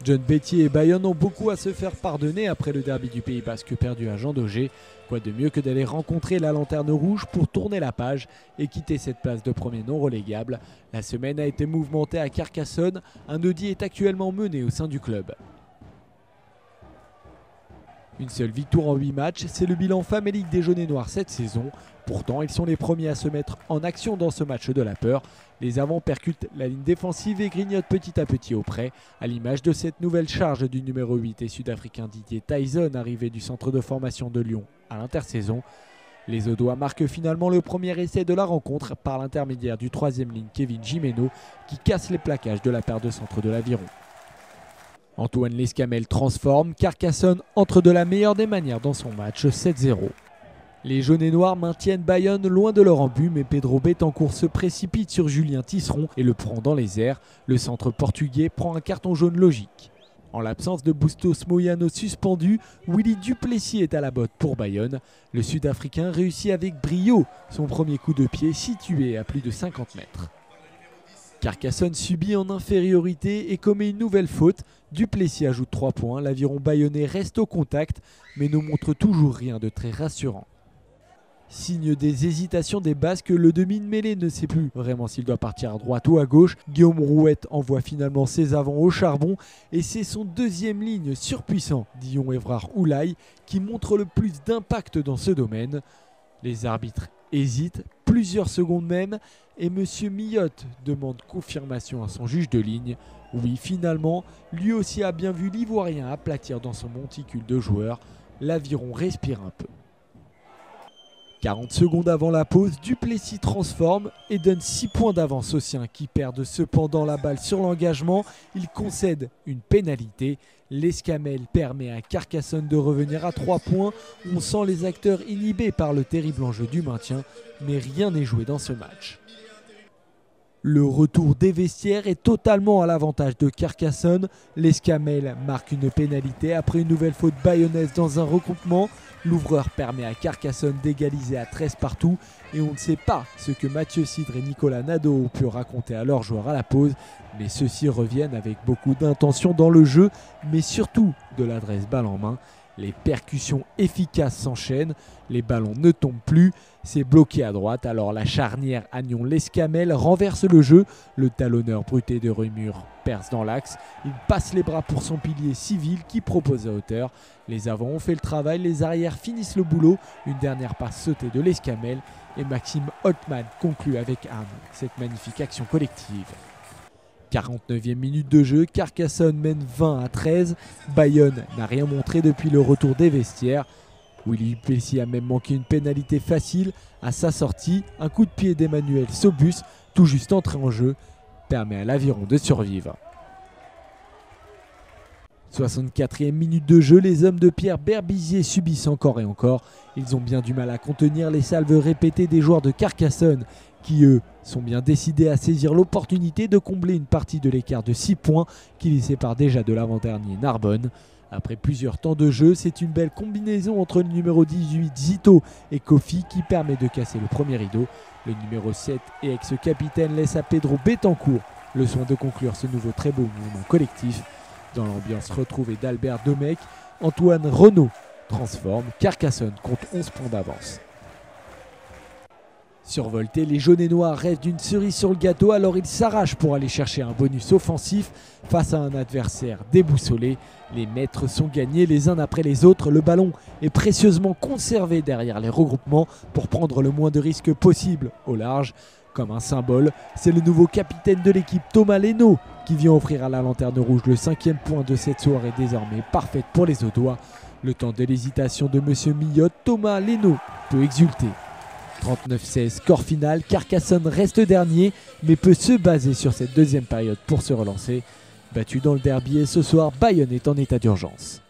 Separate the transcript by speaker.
Speaker 1: John Betty et Bayonne ont beaucoup à se faire pardonner après le derby du Pays Basque perdu à Jean Daugé. Quoi de mieux que d'aller rencontrer la Lanterne Rouge pour tourner la page et quitter cette place de premier non relégable. La semaine a été mouvementée à Carcassonne. Un audit est actuellement mené au sein du club. Une seule victoire en 8 matchs, c'est le bilan famélique des jaunes et noirs cette saison. Pourtant, ils sont les premiers à se mettre en action dans ce match de la peur. Les avants percutent la ligne défensive et grignotent petit à petit au près, à l'image de cette nouvelle charge du numéro 8 et sud-africain Didier Tyson, arrivé du centre de formation de Lyon à l'intersaison. Les Audois marquent finalement le premier essai de la rencontre par l'intermédiaire du troisième ligne Kevin Gimeno, qui casse les plaquages de la paire de centre de l'Aviron. Antoine Lescamel transforme, Carcassonne entre de la meilleure des manières dans son match 7-0. Les jaunes et noirs maintiennent Bayonne loin de leur embut, mais Pedro Betancourt se précipite sur Julien Tisseron et le prend dans les airs. Le centre portugais prend un carton jaune logique. En l'absence de Bustos Moyano suspendu, Willy Duplessis est à la botte pour Bayonne. Le Sud-Africain réussit avec brio son premier coup de pied situé à plus de 50 mètres. Carcassonne subit en infériorité et commet une nouvelle faute. Duplessis ajoute 3 points. L'Aviron bayonnais reste au contact, mais ne montre toujours rien de très rassurant. Signe des hésitations des Basques, le demi-mêlée ne sait plus vraiment s'il doit partir à droite ou à gauche. Guillaume Rouette envoie finalement ses avants au charbon et c'est son deuxième ligne surpuissant, Dion Évrard Oulaye, qui montre le plus d'impact dans ce domaine. Les arbitres hésitent plusieurs secondes même et M. Millotte demande confirmation à son juge de ligne. Oui, finalement, lui aussi a bien vu l'Ivoirien aplatir dans son monticule de joueurs. L'Aviron respire un peu. 40 secondes avant la pause, Duplessis transforme et donne 6 points d'avance aux siens qui perdent cependant la balle sur l'engagement. Il concède une pénalité. Lescamel permet à Carcassonne de revenir à 3 points. On sent les acteurs inhibés par le terrible enjeu du maintien, mais rien n'est joué dans ce match. Le retour des vestiaires est totalement à l'avantage de Carcassonne. Lescamel marque une pénalité après une nouvelle faute bayonnaise dans un regroupement. L'ouvreur permet à Carcassonne d'égaliser à 13 partout et on ne sait pas ce que Mathieu Cidre et Nicolas Nadeau ont pu raconter à leurs joueurs à la pause, mais ceux-ci reviennent avec beaucoup d'intention dans le jeu, mais surtout de l'adresse balle en main. Les percussions efficaces s'enchaînent, les ballons ne tombent plus, c'est bloqué à droite, alors la charnière Agnon-Lescamel renverse le jeu, le talonneur bruté de Remur perce dans l'axe, il passe les bras pour son pilier Civil qui propose à hauteur. Les avants ont fait le travail, les arrières finissent le boulot, une dernière passe sautée de Lescamel et Maxime Holtmann conclut avec âme cette magnifique action collective. 49e minute de jeu, Carcassonne mène 20-13. Bayonne n'a rien montré depuis le retour des vestiaires. Willy Duplessis a même manqué une pénalité facile à sa sortie. Un coup de pied d'Emmanuel Sobus, tout juste entré en jeu, permet à l'Aviron de survivre. 64e minute de jeu, les hommes de Pierre Berbizier subissent encore et encore. Ils ont bien du mal à contenir les salves répétées des joueurs de Carcassonne qui, eux, sont bien décidés à saisir l'opportunité de combler une partie de l'écart de 6 points qui les sépare déjà de l'avant-dernier Narbonne. Après plusieurs temps de jeu, c'est une belle combinaison entre le numéro 18 Zito et Kofi qui permet de casser le premier rideau. Le numéro 7 et ex-capitaine laisse à Pedro Betancourt le soin de conclure ce nouveau très beau mouvement collectif. Dans l'ambiance retrouvée d'Albert Domecq, Antoine Renaud transforme, Carcassonne compte 11 points d'avance. Survoltés, les jaunes et noirs rêvent d'une cerise sur le gâteau, alors ils s'arrachent pour aller chercher un bonus offensif face à un adversaire déboussolé. Les maîtres sont gagnés les uns après les autres, le ballon est précieusement conservé derrière les regroupements pour prendre le moins de risques possible au large. Comme un symbole, c'est le nouveau capitaine de l'équipe Thomas Leno qui vient offrir à la Lanterne Rouge le 5e point de cette soirée désormais parfaite pour les Audois. Le temps de l'hésitation de M. Millotte, Thomas Leno peut exulter. 39-16, score final, Carcassonne reste dernier mais peut se baser sur cette deuxième période pour se relancer. Battu dans le derby et ce soir, Bayonne est en état d'urgence.